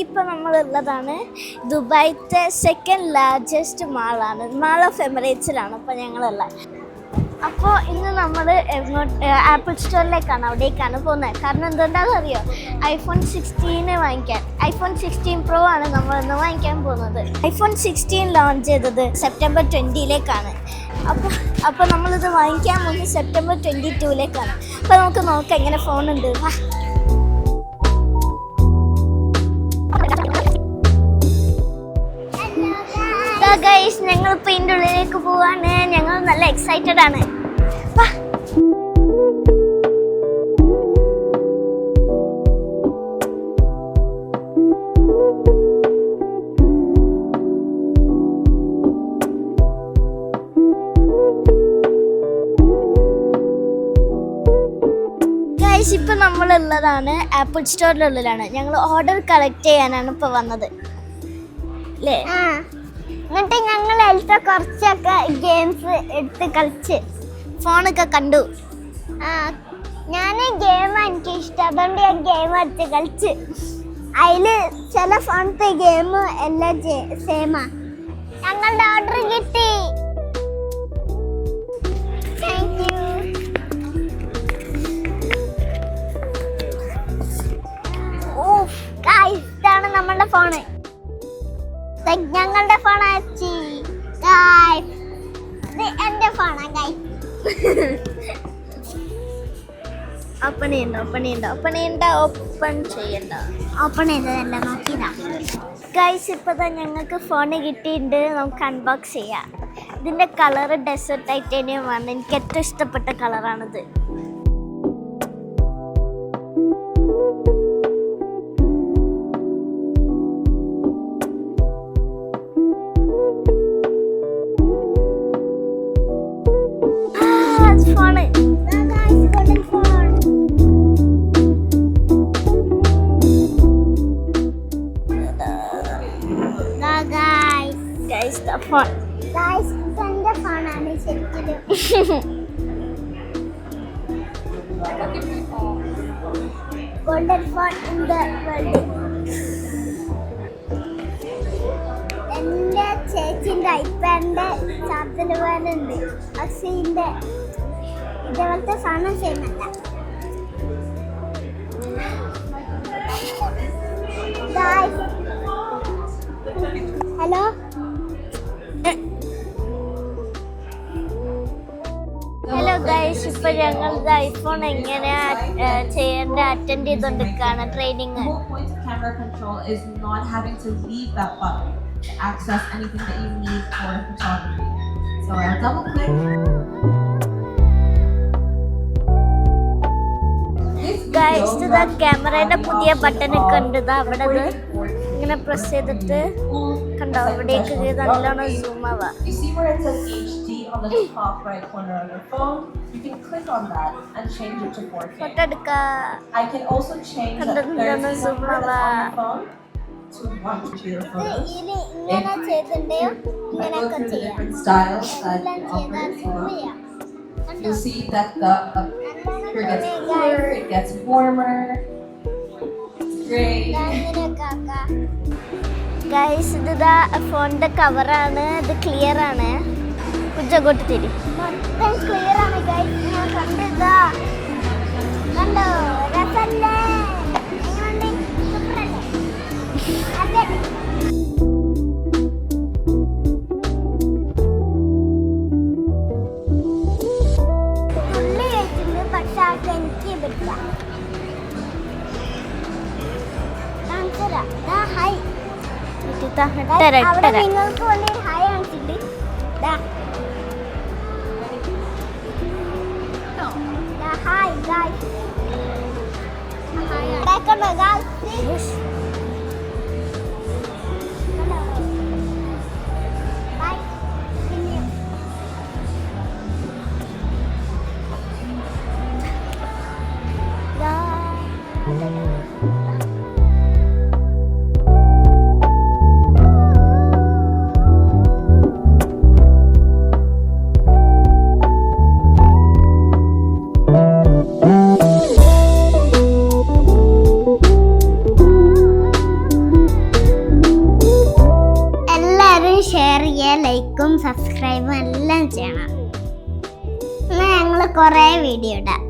ഇപ്പം നമ്മളുള്ളതാണ് ദുബായിത്തെ second largest മാളാണ്. Mall of എമിറേറ്റ്സിലാണ് ഇപ്പോൾ ഞങ്ങളുള്ളത്. അപ്പോൾ ഇന്ന് നമ്മൾ ആപ്പിൾ സ്റ്റോറിലേക്കാണ്, അവിടേക്കാണ് പോകുന്നത്. കാരണം എന്തുകൊണ്ടാണെന്ന് അറിയോ, iPhone 16 വാങ്ങിക്കാൻ. iPhone 16 Pro ആണ് നമ്മൾ ഇന്ന് വാങ്ങിക്കാൻ പോകുന്നത്. iPhone 16 ലോഞ്ച് ചെയ്തത് September 20 അപ്പോൾ നമ്മളിത് വാങ്ങിക്കാൻ പോകുന്നത് September 22 അപ്പോൾ നമുക്ക് നോക്കാം എങ്ങനെ ഫോണുണ്ട്. ഗൈസ്, ഞങ്ങളിപ്പോൾ ഇതിൻ്റെ ഉള്ളിലേക്ക് പോവാണ്. ഞങ്ങൾ നല്ല എക്സൈറ്റഡ് ആണ്. ഗൈസ്, ഇപ്പം നമ്മളുള്ളതാണ് ആപ്പിൾ സ്റ്റോറിലുള്ളിലാണ്. ഞങ്ങൾ ഓർഡർ കളക്ട് ചെയ്യാനാണ് ഇപ്പോൾ വന്നത് അല്ലേ? എന്നിട്ട് ഞങ്ങൾ അതിലത്തെ കുറച്ചൊക്കെ ഗെയിംസ് എടുത്ത് കളിച്ച് ഫോണൊക്കെ കണ്ടു. ഞാൻ ഗെയിമാണ് എനിക്ക് ഇഷ്ടം, അതുകൊണ്ട് ഞാൻ ഗെയിം എടുത്ത് കളിച്ച്. അതിൽ ചില ഫോണത്തെ ഗെയിം എല്ലാം സെയിമാ. ഞങ്ങളുടെ ഓർഡർ കിട്ടി. Thank you. ഇതാണ് നമ്മളുടെ ഫോണ്. ഞങ്ങളുടെ ഫോൺ അയച്ചി. എന്റെ ഫോണാ ഗൈസ്. ഓപ്പൺ ചെയ്തതല്ല, നോക്കിയതാ ഗൈസ്. ഇപ്പോൾ ഞങ്ങൾക്ക് ഫോണ് കിട്ടിയിട്ടുണ്ട്. നമുക്ക് അൺബോക്സ് ചെയ്യാം. ഇതിൻ്റെ കളറ് ഡെസേർട്ട് ടൈറ്റാനിയം ആണ്. എനിക്ക് ഏറ്റവും ഇഷ്ടപ്പെട്ട കളറാണിത്. Golden phone in the world. എൻ്റെ ചേച്ചിൻ്റെ ഐപാഡിൻ്റെ ചാർജർ വേനുണ്ട്. അസിൻ്റെ ഇതേപോലത്തെ സാധനം ചെയ്യുന്നില്ല. Hello, hello guys. ഇപ്പൊ ഞങ്ങളുടെ ഐഫോൺ എങ്ങനെ ചെയ്യേണ്ട അറ്റൻഡ് ചെയ്തോണ്ടിരിക്കുകയാണ് ട്രെയിനിങ്. ഗൈസ്, ഇതാ ക്യാമറയുടെ പുതിയ ബട്ടൺ ഒക്കെ ഉണ്ട്. ഇതാ അവിടെ ഇങ്ങനെ പ്രസ് ചെയ്തിട്ട് കണ്ടോ, ഇവിടേക്ക് നല്ലോണം സൂം ആവാം. On the top right corner of your phone, you can click on that and change it to 4K. I can also change the 30 number that's on your phone to one computer photos. I go through the different styles that offer as well. You'll see that the here gets cooler, it gets warmer. It's great. Guys, ഇതാ ഫോണിന്റെ കവറാണ്. ഇത് clear ആണ്. കുഞ്ചോട്ട് തിരി മൊത്തം clear ആണ് guys. ഞാൻ കണ്ടതാ, കണ്ടോ രസല്ലേ? സൂപ്പറല്ലേ? അതെ, തുള്ളി കഴിച്ചിട്ടുണ്ട്. പക്ഷെ ആൾക്ക് എനിക്ക് പറ്റില്ല. ഹായ്, അവിടെ നിങ്ങൾക്ക് വേണ്ടി ഹായ് കാണിച്ചിട്ടുണ്ട്. Hi guys. Back on the guys. Yes. Hello. Bye. See you. ലൈക്കും സബ്സ്ക്രൈബും എല്ലാം ചെയ്യണം. എന്നാൽ ഞങ്ങൾ കുറേ വീഡിയോ ഇടാം.